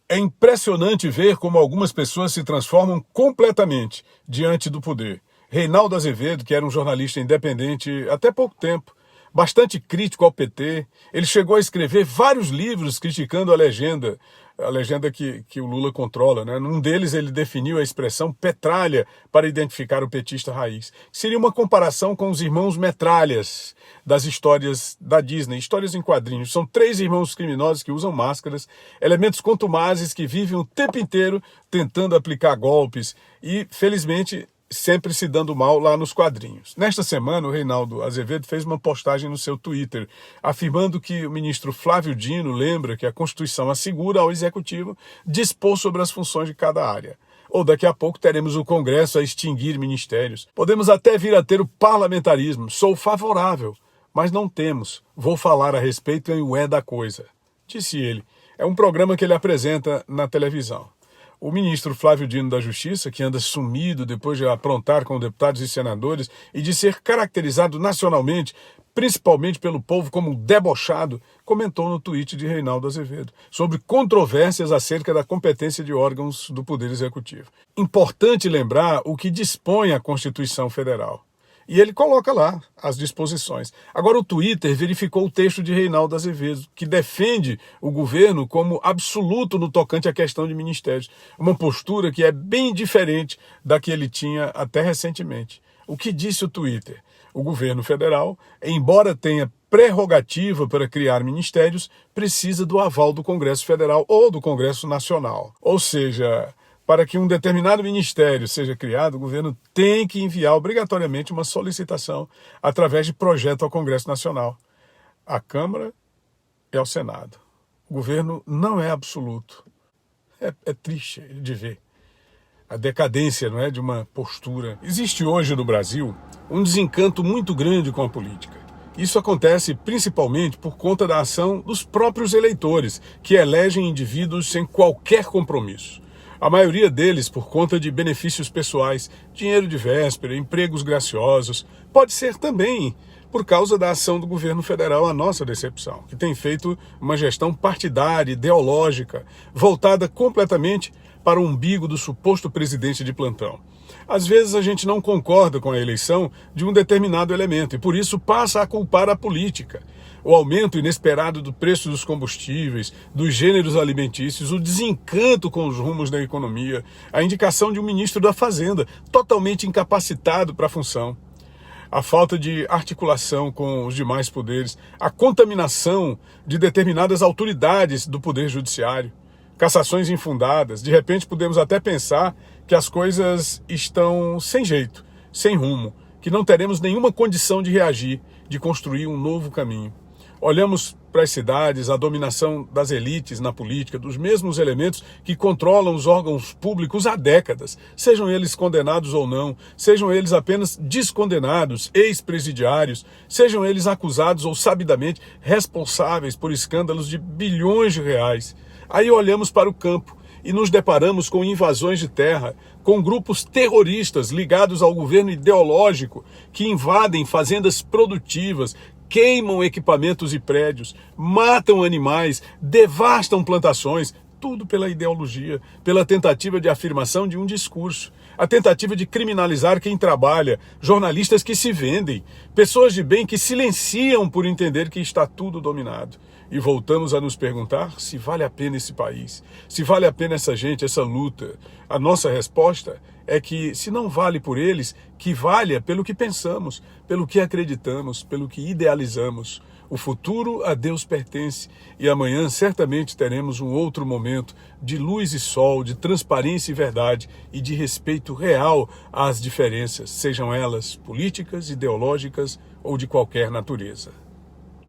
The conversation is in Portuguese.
É impressionante ver como algumas pessoas se transformam completamente diante do poder. Reinaldo Azevedo, que era um jornalista independente até pouco tempo, bastante crítico ao PT, ele chegou a escrever vários livros criticando a legenda que o Lula controla, né? Num deles ele definiu a expressão petralha para identificar o petista raiz. Seria uma comparação com os irmãos metralhas das histórias da Disney, histórias em quadrinhos. São 3 irmãos criminosos que usam máscaras, elementos contumazes que vivem o tempo inteiro tentando aplicar golpes e, felizmente, sempre se dando mal lá nos quadrinhos. Nesta semana, o Reinaldo Azevedo fez uma postagem no seu Twitter, afirmando que o ministro Flávio Dino lembra que a Constituição assegura ao Executivo dispor sobre as funções de cada área. Ou daqui a pouco teremos o Congresso a extinguir ministérios. Podemos até vir a ter o parlamentarismo. Sou favorável, mas não temos. Vou falar a respeito em o é da coisa, disse ele. É um programa que ele apresenta na televisão. O ministro Flávio Dino da Justiça, que anda sumido depois de aprontar com deputados e senadores e de ser caracterizado nacionalmente, principalmente pelo povo, como debochado, comentou no tweet de Reinaldo Azevedo sobre controvérsias acerca da competência de órgãos do Poder Executivo. Importante lembrar o que dispõe a Constituição Federal. E ele coloca lá as disposições. Agora o Twitter verificou o texto de Reinaldo Azevedo, que defende o governo como absoluto no tocante à questão de ministérios. Uma postura que é bem diferente da que ele tinha até recentemente. O que disse o Twitter? O governo federal, embora tenha prerrogativa para criar ministérios, precisa do aval do Congresso Federal ou do Congresso Nacional. Ou seja, para que um determinado ministério seja criado, o governo tem que enviar obrigatoriamente uma solicitação através de projeto ao Congresso Nacional, à Câmara e ao Senado. O governo não é absoluto. É triste de ver a decadência, não é, de uma postura. Existe hoje no Brasil um desencanto muito grande com a política. Isso acontece principalmente por conta da ação dos próprios eleitores, que elegem indivíduos sem qualquer compromisso. A maioria deles por conta de benefícios pessoais, dinheiro de véspera, empregos graciosos. Pode ser também por causa da ação do governo federal, a nossa decepção, que tem feito uma gestão partidária, ideológica, voltada completamente para o umbigo do suposto presidente de plantão. Às vezes a gente não concorda com a eleição de um determinado elemento e por isso passa a culpar a política. O aumento inesperado do preço dos combustíveis, dos gêneros alimentícios, o desencanto com os rumos da economia, a indicação de um ministro da Fazenda totalmente incapacitado para a função, a falta de articulação com os demais poderes, a contaminação de determinadas autoridades do Poder Judiciário, cassações infundadas. De repente podemos até pensar que as coisas estão sem jeito, sem rumo, que não teremos nenhuma condição de reagir, de construir um novo caminho. Olhamos para as cidades, a dominação das elites na política, dos mesmos elementos que controlam os órgãos públicos há décadas, sejam eles condenados ou não, sejam eles apenas descondenados, ex-presidiários, sejam eles acusados ou sabidamente responsáveis por escândalos de bilhões de reais. Aí olhamos para o campo e nos deparamos com invasões de terra, com grupos terroristas ligados ao governo ideológico que invadem fazendas produtivas, queimam equipamentos e prédios, matam animais, devastam plantações, tudo pela ideologia, pela tentativa de afirmação de um discurso, a tentativa de criminalizar quem trabalha, jornalistas que se vendem, pessoas de bem que silenciam por entender que está tudo dominado. E voltamos a nos perguntar se vale a pena esse país, se vale a pena essa gente, essa luta. A nossa resposta é que, se não vale por eles, que valha pelo que pensamos, pelo que acreditamos, pelo que idealizamos. O futuro a Deus pertence e amanhã certamente teremos um outro momento de luz e sol, de transparência e verdade e de respeito real às diferenças, sejam elas políticas, ideológicas ou de qualquer natureza.